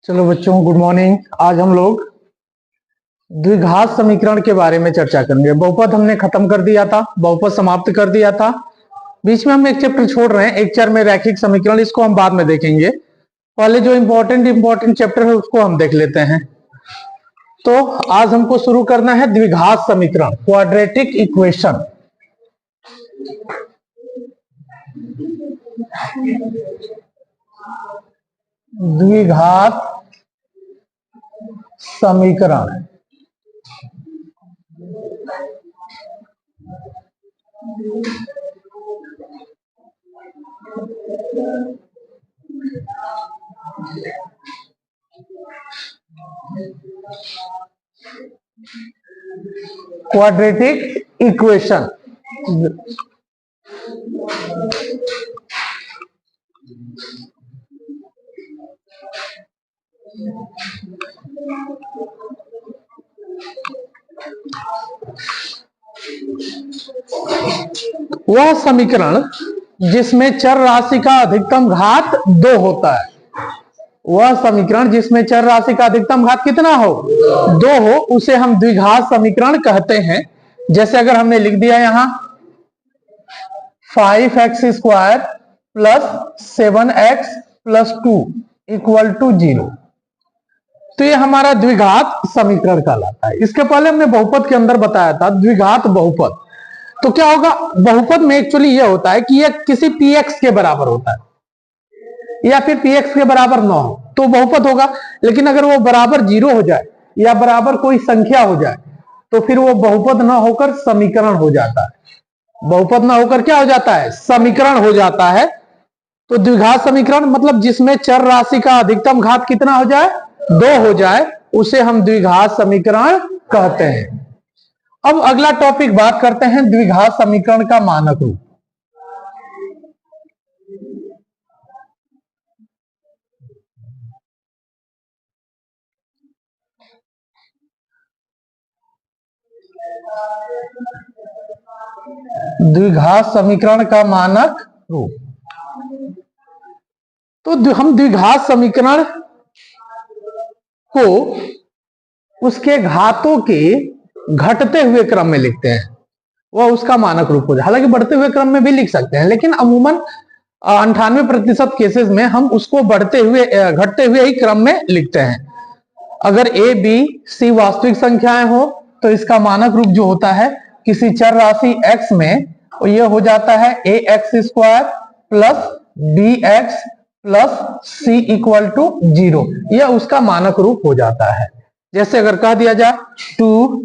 चलो बच्चों, good morning. आज हम लोग द्विघात समीकरण के बारे में चर्चा करेंगे। बहुपद हमने खत्म कर दिया था, बहुपद समाप्त कर दिया था। बीच में हम एक चैप्टर छोड़ रहे हैं, एक चर में रैखिक समीकरण, इसको हम बाद में देखेंगे। पहले जो इंपॉर्टेंट चैप्टर है उसको हम देख लेते हैं। तो आज हमको शुरू करना है द्विघात समीकरण, क्वाड्रेटिक इक्वेशन। द्विघात समीकरण क्वाड्रेटिक इक्वेशन। वह समीकरण जिसमें चर राशि का अधिकतम घात 2 होता है। वह समीकरण जिसमें चर राशि का अधिकतम घात कितना हो, 2 हो, उसे हम द्विघात समीकरण कहते हैं। जैसे अगर हमने लिख दिया यहां 5x² + 7x + 2 = 0, तो ये हमारा द्विघात समीकरण कहलाता है। इसके पहले हमने बहुपद के अंदर बताया था द्विघात बहुपद। तो क्या होगा, बहुपद में एक्चुअली ये होता है कि ये किसी px के बराबर होता है या फिर px के बराबर न हो तो बहुपद होगा। लेकिन अगर वो बराबर 0 हो जाए या बराबर कोई संख्या हो जाए तो फिर वो बहुपद न होकर समीकरण हो जाता है। बहुपद न होकर क्या हो जाता है, समीकरण हो जाता है। तो द्विघात समीकरण मतलब जिसमें चर राशि का अधिकतम घात कितना हो जाए, 2 हो जाए, उसे हम द्विघात समीकरण कहते हैं। अब अगला टॉपिक बात करते हैं द्विघात समीकरण का मानक रूप। द्विघात समीकरण का मानक रूप। तो हम द्विघात समीकरण को उसके घातों के घटते हुए क्रम में लिखते हैं, वह उसका मानक रूप हो जाए। हालांकि बढ़ते हुए क्रम में भी लिख सकते हैं, लेकिन अमूमन 98% केसेस में हम उसको बढ़ते हुए घटते हुए ही क्रम में लिखते हैं। अगर a, b, c वास्तविक संख्याएं हो तो इसका मानक रूप जो होता है किसी चर राशि x में, यह हो जाता है ax² + bx + c = 0। यह उसका मानक रूप हो जाता है। जैसे अगर कह दिया जाए 2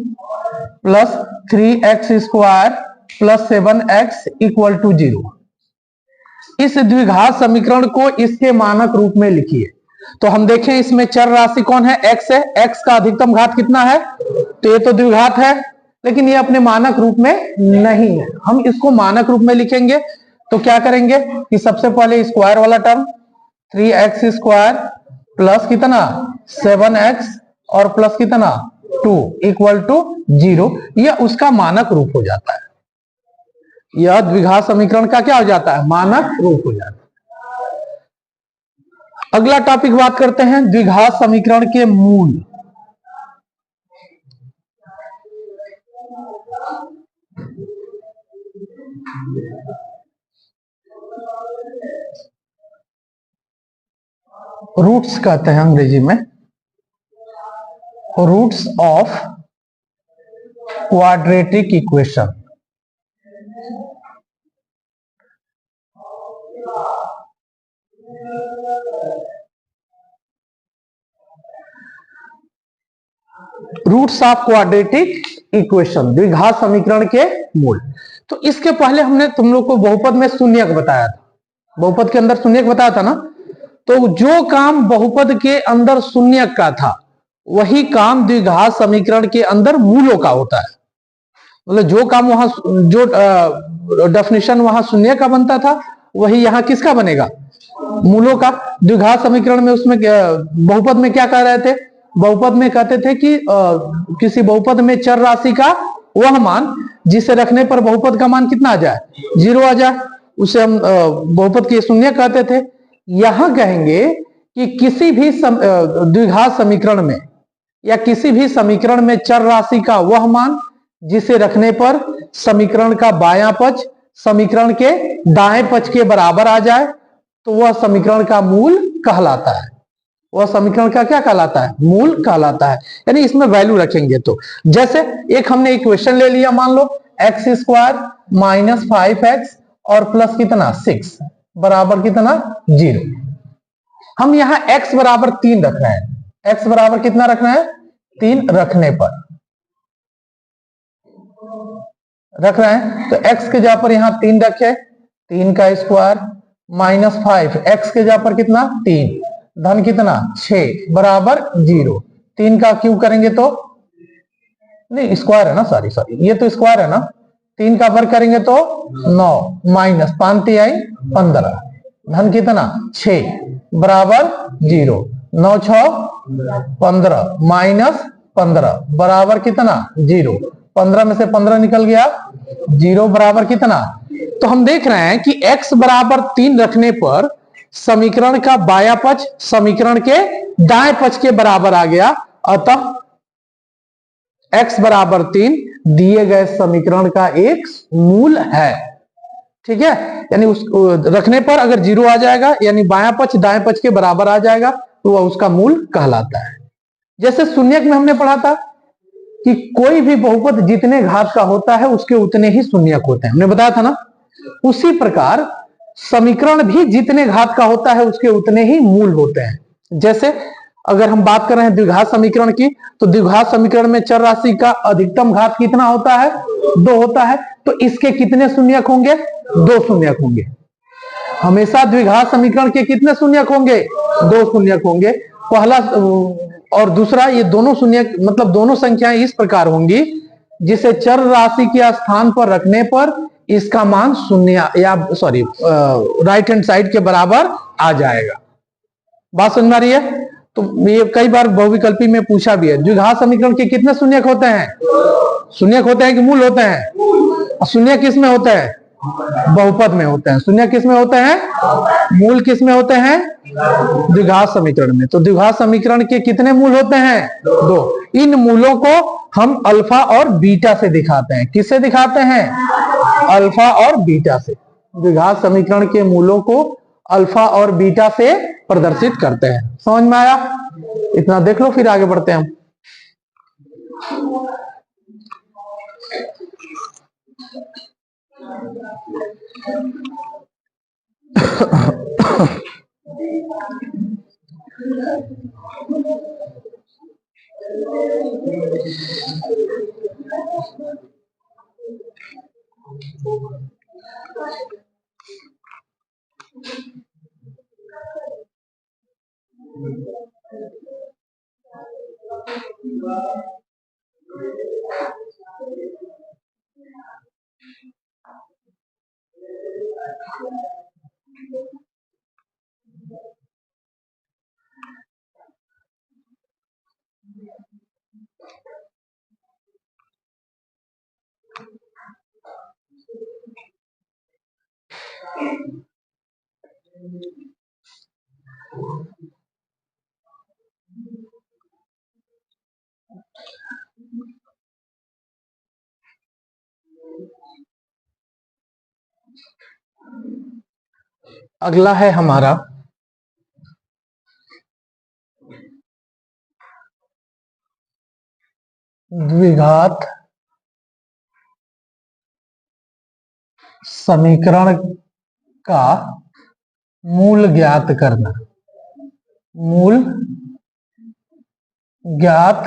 + 3x² + 7x = 0, इस द्विघात समीकरण को इसके मानक रूप में लिखिए। तो हम देखें इसमें चर राशि कौन है, x है। x का अधिकतम घात कितना है, तो ये तो द्विघात है, लेकिन ये अपने मानक रूप में नहीं है। हम इसको मानक रूप में लिखेंगे तो क्या करेंगे कि सबसे पहले स्क्वायर वाला टर्म 3x² प्लस कितना 7x और प्लस कितना 2 = 0, यह उसका मानक रूप हो जाता है। यह द्विघात समीकरण का क्या हो जाता है, मानक रूप हो जाता है। अगला टॉपिक बात करते हैं द्विघात समीकरण के मूल। रूट्स कहते हैं अंग्रेजी में, roots of quadratic equation. Roots of quadratic equation, द्विघात समीकरण के मूल। तो इसके पहले हमने तुम लोग को बहुपद में शून्यक बताया था, बहुपद के अंदर शून्यक बताया था ना। तो जो काम बहुपद के अंदर शून्यक का था वही काम द्विघात समीकरण के अंदर मूलों का होता है। मतलब जो काम वहां, जो डेफिनेशन वहां शून्य का बनता था वही यहां किसका बनेगा, मूलों का। द्विघात समीकरण में उसमें बहुपद में क्या कह रहे थे, बहुपद में कहते थे कि किसी बहुपद में चर राशि का वह मान जिसे रखने पर बहुपद का मान कितना आ जाए, 0 आ जाए, उसे हम बहुपद के शून्य कहते थे। यहां कहेंगे कि किसी भी द्विघात समीकरण में या किसी भी समीकरण में चर राशि का वह मान जिसे रखने पर समीकरण का बायां पक्ष समीकरण के दाएं पक्ष के बराबर आ जाए तो वह समीकरण का मूल कहलाता है। वह समीकरण का क्या कहलाता है? मूल कहलाता है। यानी इसमें वैल्यू रखेंगे तो जैसे एक हमने इक्वेशन ले लिया, मान लो एक्स स्क्वायर माइनस 5x और प्लस कितना 6 बराबर कितना 0। हम यहां x बराबर 3 रख रहे हैं। x बराबर कितना रखना है? 3 रखने पर रख रहे हैं तो x के जगह पर यहां 3 रखे, 3 का स्क्वायर माइनस 5, x के जगह पर कितना 3 धन कितना 6 बराबर 0। 3 का क्यूब करेंगे तो नहीं स्क्वायर है ना, सॉरी ये तो स्क्वायर है ना। 3 का वर्ग करेंगे तो 9 माइनस 5 आई 15 धन कितना 6 बराबर 0। 9 6 15 माइनस 15 बराबर कितना 0। 15 में से 15 निकल गया 0 बराबर कितना। तो हम देख रहे हैं कि x बराबर 3 रखने पर समीकरण का बायां पक्ष समीकरण के दाएं पक्ष के बराबर आ गया। अतः x बराबर 3 दिए गए समीकरण का एक मूल है। ठीक है, यानी उस रखने पर अगर 0 आ जाएगा यानी बायां पक्ष दाएं पक्ष के बराबर आ जाएगा तो वह उसका मूल कहलाता है। जैसे शून्यक में हमने पढ़ा था कि कोई भी बहुपद जितने घात का होता है उसके उतने ही शून्यक होते हैं, हमने बताया था ना। उसी प्रकार समीकरण भी जितने घात का होता है उसके उतने ही मूल होते हैं। जैसे अगर हम बात कर रहे हैं द्विघात समीकरण की तो द्विघात समीकरण में चर राशि का अधिकतम घात कितना होता है? 2 होता है। तो इसके कितने शून्यक होंगे? 2 शून्यक होंगे। हमेशा द्विघात समीकरण के कितने शून्यक होंगे? 2 शून्यक होंगे। पहला और दूसरा, ये दोनों शून्यक मतलब दोनों संख्याएं इस प्रकार होंगी जिसे चर राशि के स्थान पर रखने पर इसका मान शून्य या सॉरी राइट हैंड साइड के बराबर आ जाएगा। बात समझ में आ रही है? तो ये कई बार बहुविकल्पी में पूछा भी है, द्विघात समीकरण के कितने शून्यक होते हैं? शून्यक होते हैं कि मूल होते हैं? शून्य किस में होते हैं? बहुपद में होते हैं। शून्य किस में होते हैं? मूल किस में होते हैं? द्विघात समीकरण में। तो द्विघात समीकरण के कितने मूल होते हैं? 2। इन मूलों को हम अल्फा और बीटा से दिखाते हैं। किससे दिखाते हैं? अल्फा और बीटा से। द्विघात समीकरण के मूलों को अल्फा और बीटा से प्रदर्शित करते हैं। समझ में आया? इतना देख लो फिर आगे बढ़ते हैं हम। अगला है हमारा द्विघात समीकरण का मूल ज्ञात करना। मूल ज्ञात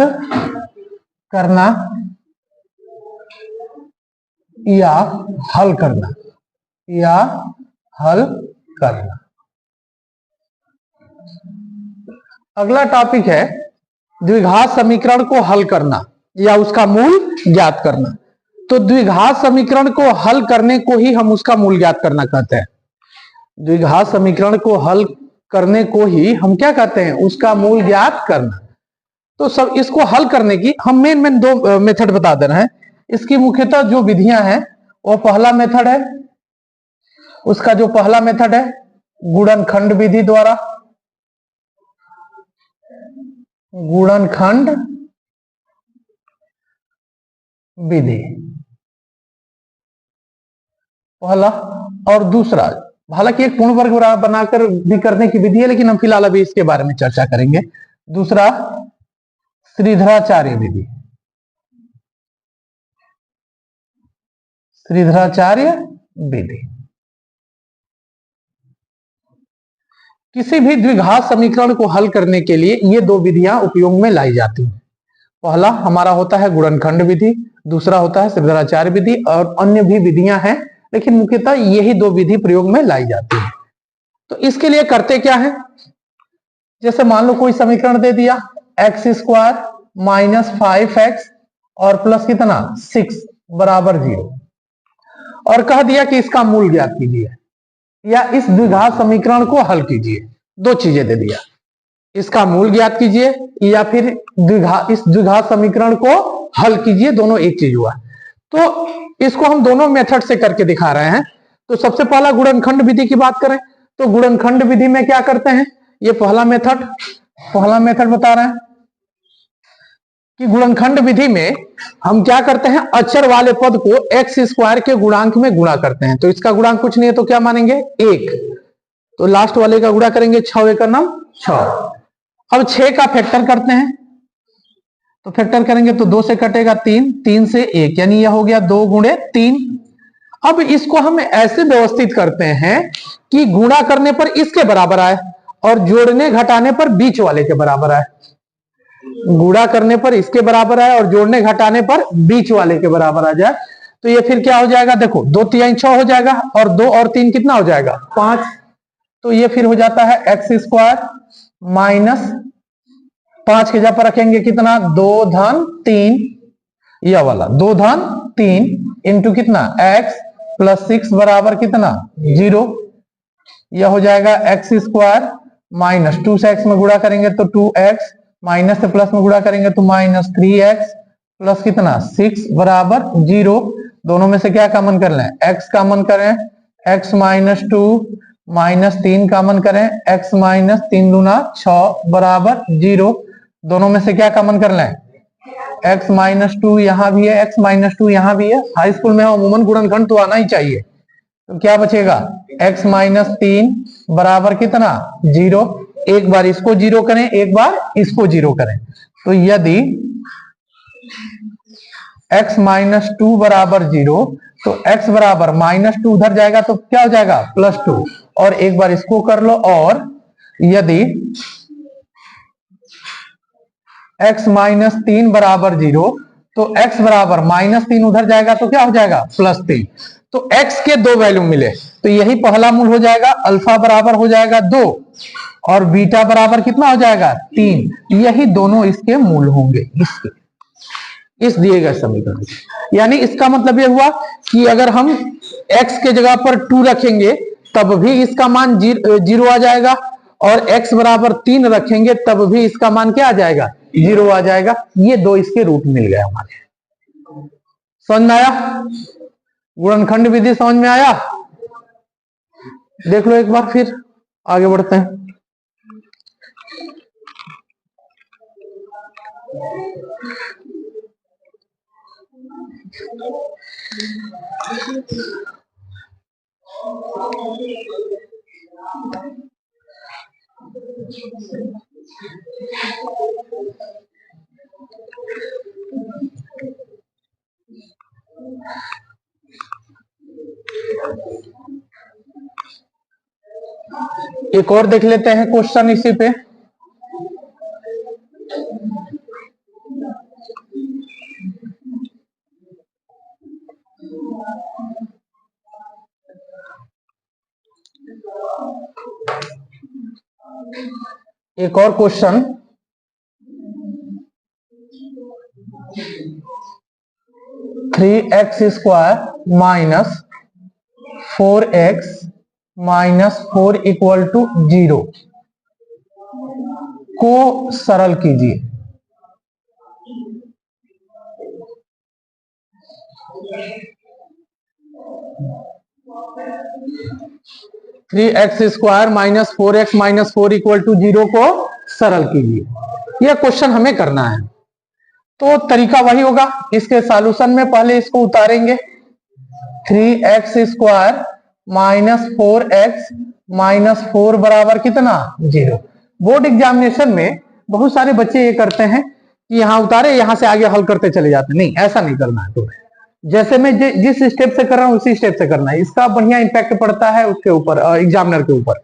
करना या हल करना या हल करना। अगला टॉपिक है द्विघात समीकरण को हल करना या उसका मूल ज्ञात करना। तो द्विघात समीकरण को हल करने को ही हम उसका मूल ज्ञात करना कहते हैं। द्विघात समीकरण को हल करने को ही हम क्या कहते हैं? उसका मूल ज्ञात करना। तो सब इसको हल करने की हम मेन 2 मेथड बता दे रहे हैं। इसकी मुख्यतः जो विधियां हैं वो पहला मेथड है, उसका जो पहला मेथड है गुणनखंड विधि द्वारा, गुणनखंड विधि पहला। और दूसरा, हालांकि एक पूर्ण वर्ग बनाकर भी करने की विधि है, लेकिन हम फिलहाल अभी इसके बारे में चर्चा करेंगे। दूसरा श्रीधराचार्य विधि। श्रीधराचार्य विधि किसी भी द्विघात समीकरण को हल करने के लिए ये दो विधियां उपयोग में लाई जाती हैं। पहला हमारा होता है गुणनखंड विधि, दूसरा होता है श्रीधराचार्य विधि, और अन्य भी विधियां हैं, लेकिन मुख्यतः यही दो विधि प्रयोग में लाई जाती है। तो इसके लिए करते क्या है, जैसे मान लो कोई समीकरण दे दिया एक्स स्क्वायर माइनस 5x और प्लस कितना 6 बराबर 0, और कह दिया कि इसका मूल ज्ञात कीजिए या इस द्विघात समीकरण को हल कीजिए। दो चीजें दे दिया, इसका मूल ज्ञात कीजिए या फिर इस द्विघात समीकरण को हल कीजिए, दोनों एक चीज हुआ। तो इसको हम दोनों मेथड से करके दिखा रहे हैं। तो सबसे पहला गुणनखंड विधि की बात करें तो गुणनखंड विधि में क्या करते हैं, ये पहला मेथड बता रहे हैं कि गुणनखंड विधि में हम क्या करते हैं, अचर वाले पद को एक्स स्क्वायर के गुणांक में गुणा करते हैं। तो इसका गुणांक कुछ नहीं है तो क्या मानेंगे 1, तो लास्ट वाले का गुणा करेंगे 6 एक नाम 6। अब 6 का फैक्टर करते हैं, तो फैक्टर करेंगे तो 2 से कटेगा 3, 3 से 1, यानी यह हो गया 2 गुणे 3। अब इसको हम ऐसे व्यवस्थित करते हैं कि गुणा करने पर इसके बराबर आए और जोड़ने घटाने पर बीच वाले के बराबर आए। गुणा करने पर इसके बराबर आए और जोड़ने घटाने पर बीच वाले के बराबर आ जाए। तो ये फिर क्या हो जाएगा, देखो 2 3 6 हो जाएगा और 2 और 3 कितना हो जाएगा 5। तो ये फिर हो जाता है एक्स स्क्वायर माइनस 5 के जगह पर रखेंगे कितना 2 धन 3, यह वाला 2 धन 3 इंटू कितना x प्लस 6 बराबर कितना 0। यह हो जाएगा एक्स स्क्वायर माइनस 2 से x में गुणा करेंगे तो 2x, माइनस से प्लस में गुणा करेंगे तो माइनस 3x प्लस कितना 6 बराबर 0। दोनों में से क्या कॉमन कर लें, x कॉमन करें, x माइनस 2 माइनस 3 कॉमन करें, x माइनस 3 दूना 6 बराबर 0। दोनों में से क्या कॉमन कर लें, x माइनस 2 यहां भी है, x माइनस 2 यहां भी है। हाई स्कूल में अमूमन गुणनखंड तो आना ही चाहिए। तो क्या बचेगा x माइनस 3 बराबर कितना 0। एक बार इसको 0 करें, एक बार इसको 0 करें। तो यदि x माइनस 2 बराबर 0 तो x बराबर माइनस 2 उधर जाएगा तो क्या हो जाएगा प्लस 2, और एक बार इसको कर लो। और यदि x माइनस 3 बराबर 0 तो x बराबर माइनस 3 उधर जाएगा तो क्या हो जाएगा प्लस 3। तो x के दो वैल्यू मिले तो यही पहला मूल हो जाएगा, अल्फा बराबर हो जाएगा 2 और बीटा बराबर कितना हो जाएगा 3। यही दोनों इसके मूल होंगे इस दिए गए समीकरण। यानी इसका मतलब यह हुआ कि अगर हम x के जगह पर 2 रखेंगे तब भी इसका मान 0 आ जाएगा, और x बराबर 3 रखेंगे तब भी इसका मान क्या आ जाएगा 0 आ जाएगा। ये दो इसके रूट मिल गए हमारे। समझ में आया, गुणनखंड विधि समझ में आया। देख लो एक बार, फिर आगे बढ़ते हैं। एक और देख लेते हैं क्वेश्चन इसी पे। एक और question, three X square minus 4x minus 4 equal to 0 को सरल कीजिए। Three X square minus 4x minus 4 equal to 0 को सरल कीजिए। यह क्वेश्चन हमें करना है, तो तरीका वही होगा। इसके सॉल्यूशन में पहले इसको उतारेंगे, 3x² माइनस 4x माइनस 4 बराबर कितना 0। बोर्ड एग्जामिनेशन में बहुत सारे बच्चे ये करते हैं कि यहां उतारे, यहां से आगे हल करते चले जाते हैं। नहीं, ऐसा नहीं करना है। तो जैसे मैं जिस स्टेप से कर रहा हूं उसी स्टेप से करना है। इसका बढ़िया इंपैक्ट पड़ता है उसके ऊपर, एग्जामिनर के ऊपर।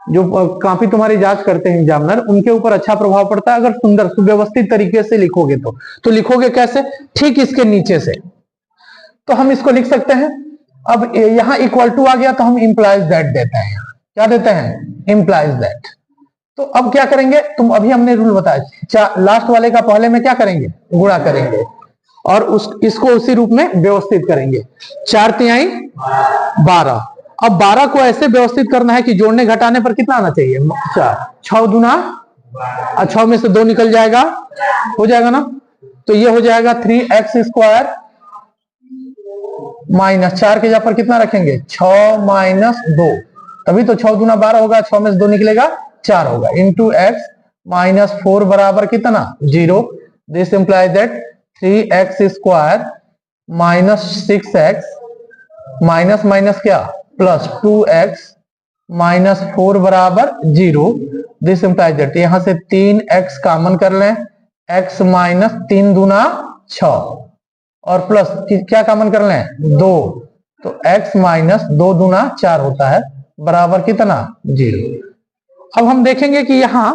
जो काफी तुम्हारी जांच करते हैं एग्जामिनर, उनके ऊपर अच्छा प्रभाव पड़ता है अगर सुंदर सुव्यवस्थित तरीके से लिखोगे तो लिखोगे कैसे? ठीक इसके नीचे से। तो हम इसको लिख सकते हैं। अब यहां इक्वल टू आ गया तो हम इंप्लाइज दैट देते हैं। क्या देते हैं? Implies that. तो अब क्या करेंगे? तुम अभी हमने रूल बताया, लास्ट वाले का पहले में क्या करेंगे? गुणा करेंगे और इसको उसी रूप में व्यवस्थित करेंगे। 4 तिहाई 12। अब 12 को ऐसे व्यवस्थित करना है कि जोड़ने घटाने पर कितना आना चाहिए? 4। 6 दूना 6 में से 2 निकल जाएगा, हो जाएगा ना। तो ये हो जाएगा 3x² माइनस 4 के जगह पर कितना रखेंगे? 6 माइनस 2। तभी तो 6 दूना 12 होगा, 6 में से 2 निकलेगा 4 होगा, इंटू x माइनस 4 बराबर कितना 0। This implies that 3x² minus 6x minus minus क्या प्लस 2x माइनस 4 बराबर 0। दिस इंप्लाइज दैट यहां से 3x कॉमन कर लें, x माइनस 3 दूना 6 और प्लस क्या कॉमन कर लें 2, तो x माइनस 2 दूना 4 होता है बराबर कितना 0। अब हम देखेंगे कि यहां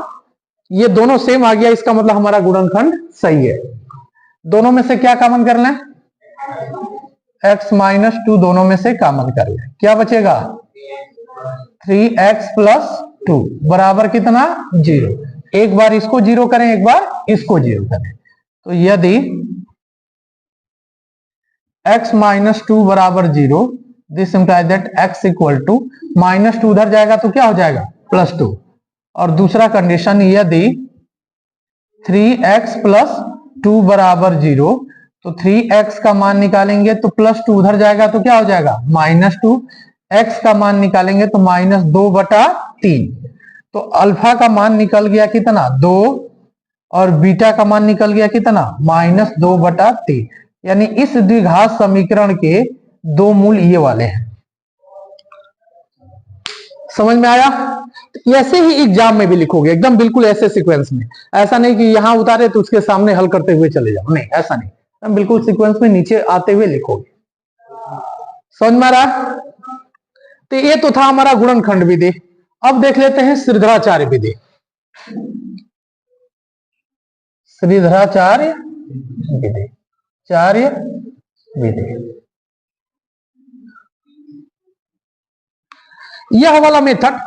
ये दोनों सेम आ गया, इसका मतलब हमारा गुणनखंड सही है। दोनों में से क्या कॉमन कर लें? x माइनस 2 दोनों में से कॉमन कर लें, क्या बचेगा 3x प्लस 2 बराबर कितना 0। एक बार इसको 0 करें, एक बार इसको 0 करें। तो यदि x माइनस 2 बराबर 0, this implies that x equal to minus 2 उधर जाएगा तो क्या हो जाएगा प्लस 2। और दूसरा कंडीशन, यदि 3x प्लस 2 बराबर 0, तो 3x का मान निकालेंगे तो प्लस 2 उधर जाएगा तो क्या हो जाएगा माइनस 2। x का मान निकालेंगे तो माइनस 2/3। तो अल्फा का मान निकल गया कितना 2 और बीटा का मान निकल गया कितना माइनस 2/3। यानी इस द्विघात समीकरण के दो मूल ये वाले हैं। समझ में आया? ऐसे ही एग्जाम में भी लिखोगे एकदम बिल्कुल ऐसे सीक्वेंस में। ऐसा नहीं कि यहां उतारे तो उसके सामने हल करते हुए चले जाओ, नहीं ऐसा नहीं, हम बिल्कुल सीक्वेंस में नीचे आते हुए लिखोगे। समझ में आ रहा? तो ये तो था हमारा गुणनखंड विधि। अब देख लेते हैं श्रीधराचार्य विधि। श्रीधराचार्य विधि, चार्य विधि, यह वाला मेथड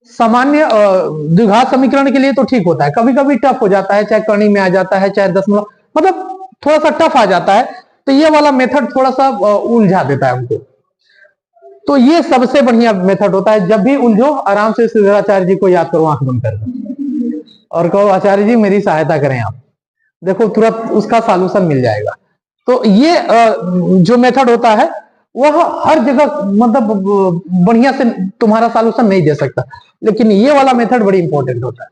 सामान्य द्विघात समीकरण के लिए तो ठीक होता है, कभी कभी टफ हो जाता है, चाहे करनी में आ जाता है, चाहे दशमलव मतलब थोड़ा सा टफ आ जाता है, तो ये वाला मेथड थोड़ा सा उलझा देता है हमको। तो ये सबसे बढ़िया मेथड होता है। जब भी उलझो आराम से श्रीधराचार्य जी को याद करो आंख बंद कर और कहो आचार्य जी मेरी सहायता करें आप, देखो तुरंत उसका सॉल्यूशन मिल जाएगा। तो ये जो मेथड होता है वह हर जगह मतलब बढ़िया से तुम्हारा सॉल्यूशन नहीं दे सकता, लेकिन ये वाला मेथड बड़ी इंपॉर्टेंट होता है।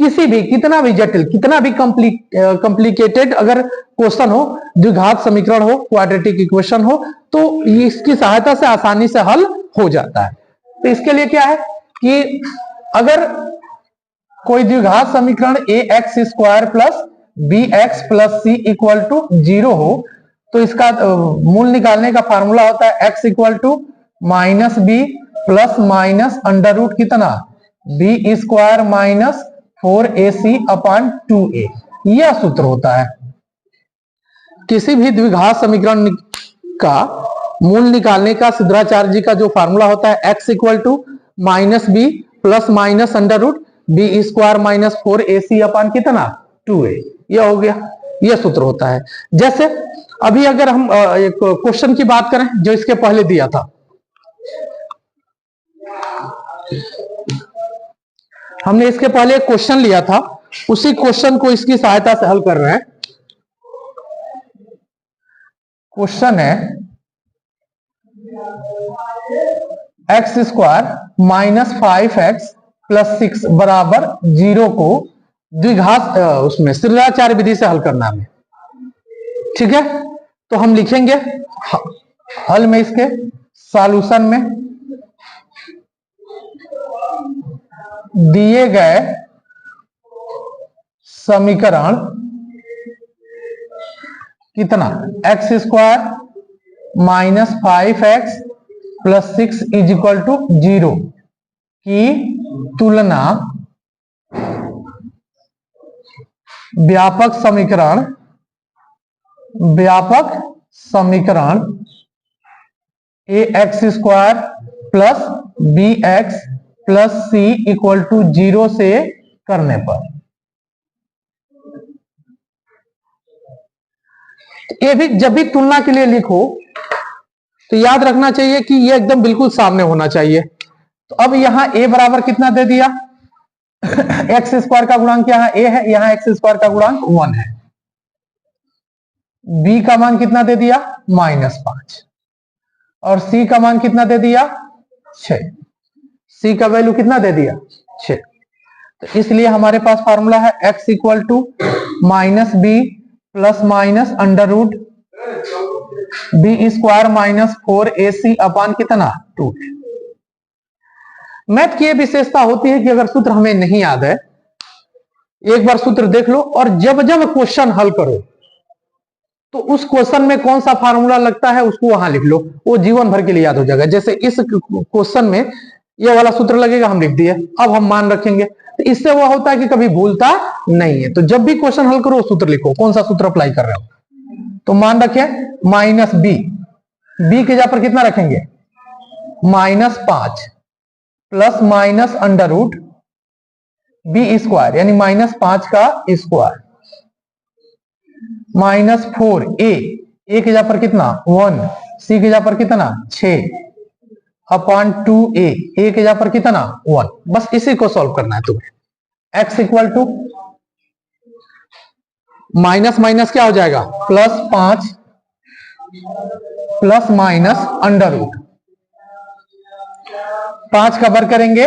किसी भी कितना भी जटिल कितना भी कॉम्प्लिकेटेड अगर क्वेश्चन हो, द्विघात समीकरण हो, क्वाड्रेटिक इक्वेशन हो, तो इसकी सहायता से आसानी से हल हो जाता है। तो इसके लिए क्या है कि अगर कोई द्विघात समीकरण ax² plus bx plus c equal to 0 हो, तो इसका मूल निकालने का फार्मूला होता है x equal to minus B plus minus under root कितना b² minus 4ac upon 2a। यह सूत्र होता है। किसी भी द्विघात समीकरण का मूल निकालने का श्रीधराचार्य जी का जो फार्मूला होता है x equal to minus B plus minus under root b² minus 4ac upon कितना 2a। यह हो गया, यह सूत्र होता है। जैसे अभी अगर हम एक क्वेश्चन की बात करें जो इसके पहले दिया था, हमने इसके पहले एक क्वेश्चन लिया था, उसी क्वेश्चन को इसकी सहायता से हल कर रहे हैं। क्वेश्चन है x² माइनस 5x प्लस 6 बराबर 0 को द्विघात उसमें सिद्धाचार्य विधि से हल करना है। ठीक है, तो हम लिखेंगे हल में, इसके सॉल्यूशन में दिए गए समीकरण कितना x square minus 5x plus 6 is equal to 0 की तुलना व्यापक समीकरण a x square plus b x plus c equal to 0 से करने पर। ये भी जब भी तुलना के लिए लिखो तो याद रखना चाहिए कि ये एकदम बिल्कुल सामने होना चाहिए। तो अब यहां a बराबर कितना दे दिया, एक्स स्क्वायर का गुणांक यहां a है, यहां एक्स स्क्वायर का गुणांक 1 है। b का मान कितना दे दिया -5 और c का मान कितना दे दिया 6। c का वैल्यू कितना दे दिया 6। तो इसलिए हमारे पास फॉर्मूला है x equal to -b plus minus under root B square minus 4ac upon कितना 2। मैथ की यह विशेषता होती है कि अगर सूत्र हमें नहीं याद है, एक बार सूत्र देख लो और जब जब क्वेश्चन हल करो तो उस क्वेश्चन में कौन सा फार्मूला लगता है उसको वहां लिख लो, वो जीवन भर के लिए याद हो जाएगा। जैसे इस क्वेश्चन में ये वाला सूत्र लगेगा, हम लिख दिए, अब हम मान रखेंगे, तो इससे वो होता है कि कभी भूलता नहीं है। तो जब भी क्वेश्चन हल करो सूत्र लिखो, कौन सा सूत्र अप्लाई कर रहे हो। तो मान रखें माइनस बी के जगह पर कितना रखेंगे -5 plus minus under root B square यानी -5 का स्क्वायर -4 ए के जगह पर कितना 1, सी के जगह पर कितना 6 अपान 2a के जगह पर कितना 1। बस इसी को सॉल्व करना है तुम्हें। x equal to minus minus क्या हो जाएगा +5 प्लस माइनस अंडर रूट 5 का वर्ग करेंगे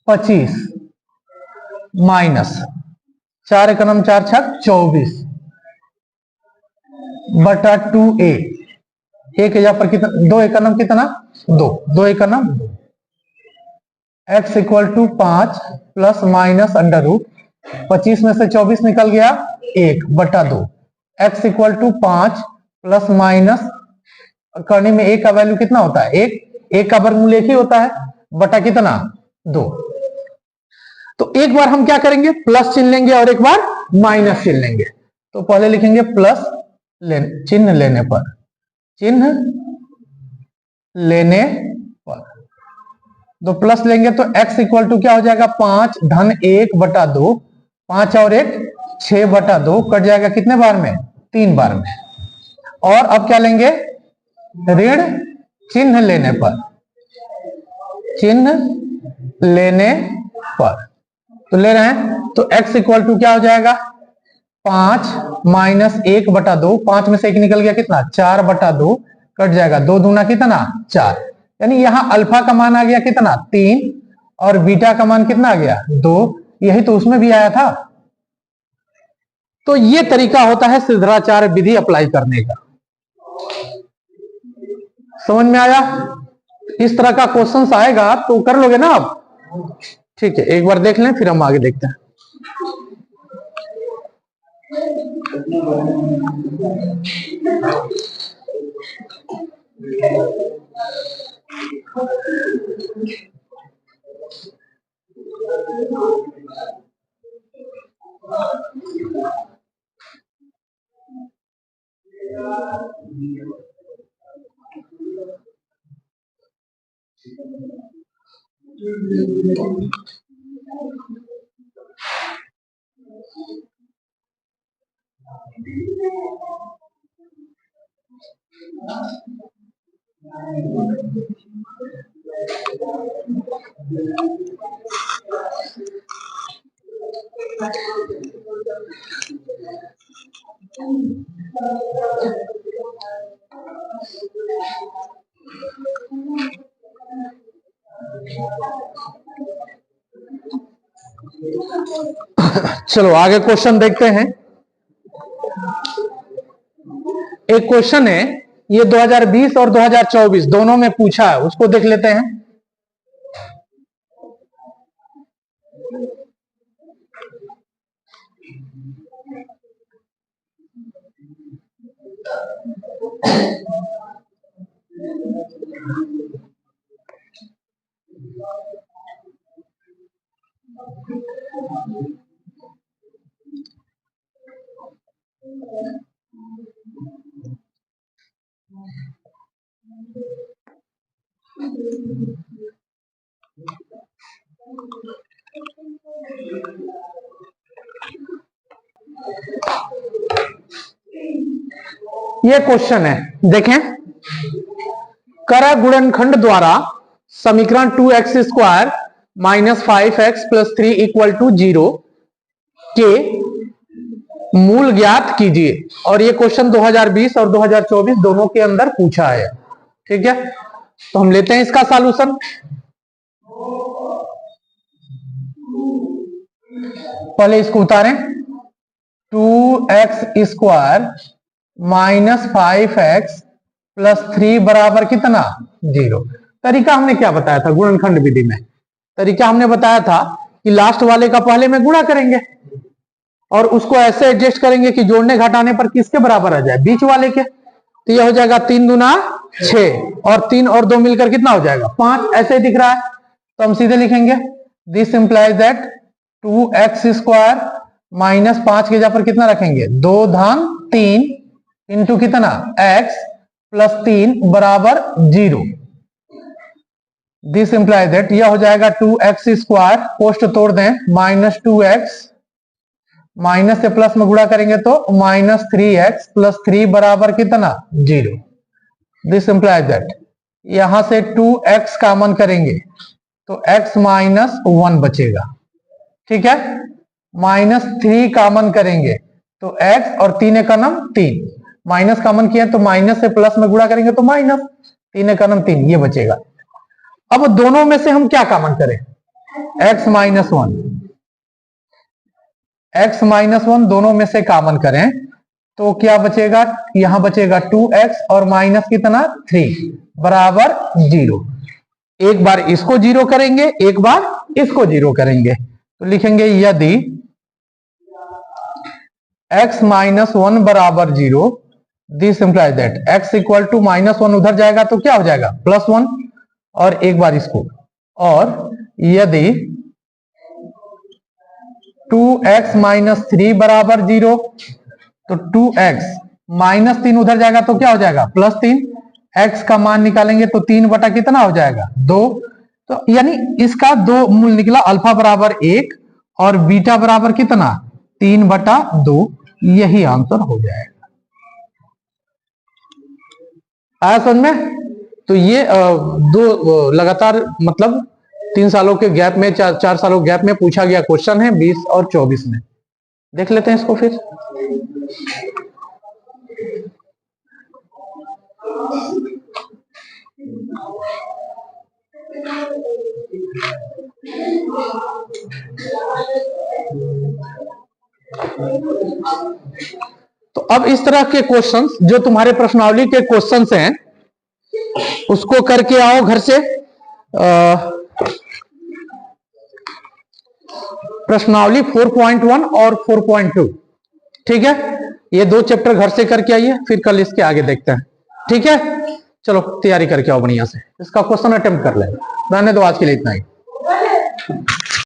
25 माइनस 4 एकम 4 छक 24 बटा 2a के जगह पर कितना 2 एकम कितना 2 एकम 2। x equal to 5 plus minus under root 25 में से 24 निकल गया 1 बटा 2। x equal to 5 plus minus करने में a का वैल्यू कितना होता है 1 का वर्गमूल 1 ही होता है बटा कितना 2। तो एक बार हम क्या करेंगे प्लस चिन्ह लेंगे और एक बार माइनस चिन्ह लेंगे। तो पहले लिखेंगे प्लस चिन्ह लेने पर तो प्लस लेंगे तो x इक्वल टू क्या हो जाएगा 5 धन 1 बटा 2, 5 और 1 6 बटा 2 कट जाएगा कितने बार में 3 बार में। और अब क्या लेंगे ऋण चिन्ह लेने पर तो ले रहे हैं तो x इक्वल टू क्या हो जाएगा 5 माइनस 1 बटा 2, 5 में से 1 निकल गया कितना 4 बटा 2 कट जाएगा 2 दूना कितना 4, यानी यहां अल्फा का मान आ गया कितना 3 और बीटा का मान कितना आ गया 2, यही तो उसमें भी आया था। तो ये तरीका होता है सिद्धाचार्य विधि अप्लाई करने का। समझ में आया। इस तरह का क्वेश्चन आएगा तो कर लोगे ना आप। ठीक है, एक बार देख लें फिर हम आगे देखते हैं। चलो आगे क्वेश्चन देखते हैं। एक क्वेश्चन है, ये 2020 और 2024 दोनों में पूछा है, उसको देख लेते हैं। ये क्वेश्चन है, देखें। करा गुणनखंड द्वारा समीकरण 2x² - 5x + 3 = 0 के मूल ज्ञात कीजिए। और ये क्वेश्चन 2020 और 2024 दोनों के अंदर पूछा है, ठीक है। तो हम लेते हैं इसका सॉल्यूशन। पहले इसको उतारें। 2x² - 5x + 3 बराबर कितना? 0। तरीका हमने क्या बताया था गुणनखंड विधि में? तरीका हमने बताया था कि लास्ट वाले का पहले में गुणा करेंगे और उसको ऐसे एडजस्ट करेंगे कि जोड़ने घटाने पर किसके बराबर आ जाए? बीच वाले के। तो यह हो जाएगा 3 दूना 6 और 3 और 2 मिलकर कितना हो जाएगा? 5। ऐसे ही दिख रहा है, तो हम सीधे लिखेंगे दिस इंप्लाइज दैट 2x² - 5 के जगह पर कितना रखेंगे? 2 धन 3 इंटू कितना? x + 3 बराबर 0। दिस इंप्लाइज दैट यह हो जाएगा 2x², पोस्ट तोड़ दें, -2x, माइनस से प्लस में गुणा करेंगे तो -3x + 3 बराबर कितना? 0। दिस इंप्लाइज दैट यहां से 2x कॉमन करेंगे तो x - 1 बचेगा, ठीक है। -3 कॉमन करेंगे तो x और 3 का नाम 3, माइनस कॉमन किया तो माइनस से प्लस में गुणा करेंगे तो माइनस, 3 का नाम 3, ये बचेगा। अब दोनों में से हम क्या कॉमन करें? x - 1, x - 1 दोनों में से कॉमन करें तो क्या बचेगा? यहां बचेगा 2x और माइनस कितना? 3 बराबर 0। एक बार इसको 0 करेंगे, एक बार इसको 0 करेंगे, तो लिखेंगे यदि x - 1 बराबर 0, दिस इंप्लाइज दैट x = -1 उधर जाएगा तो क्या हो जाएगा? +1। और एक बार इसको, और यदि 2x - 3 बराबर 0, तो 2x -3 उधर जाएगा तो क्या हो जाएगा? +3। x का मान निकालेंगे तो 3 बटा कितना हो जाएगा? 2। तो यानी इसका 2 मूल निकला, अल्फा बराबर 1 और बीटा बराबर कितना? 3/2। यही आंसर हो जाएगा। आया समझ में? तो ये दो लगातार मतलब 3 सालों के गैप में, 4 सालों गैप में पूछा गया क्वेश्चन है 20 और 24 में। देख लेते हैं इसको फिर। तो अब इस तरह के क्वेश्चंस जो तुम्हारे प्रश्नावली के क्वेश्चंस हैं उसको करके आओ घर से। प्रश्नावली 4.1 और 4.2, ठीक है। ये 2 चैप्टर घर से करके आइए, फिर कल इसके आगे देखते हैं, ठीक है। चलो तैयारी करके आओ बढ़िया से, इसका क्वेश्चन अटेम्प्ट कर ले। रहने दो, आज के लिए इतना ही।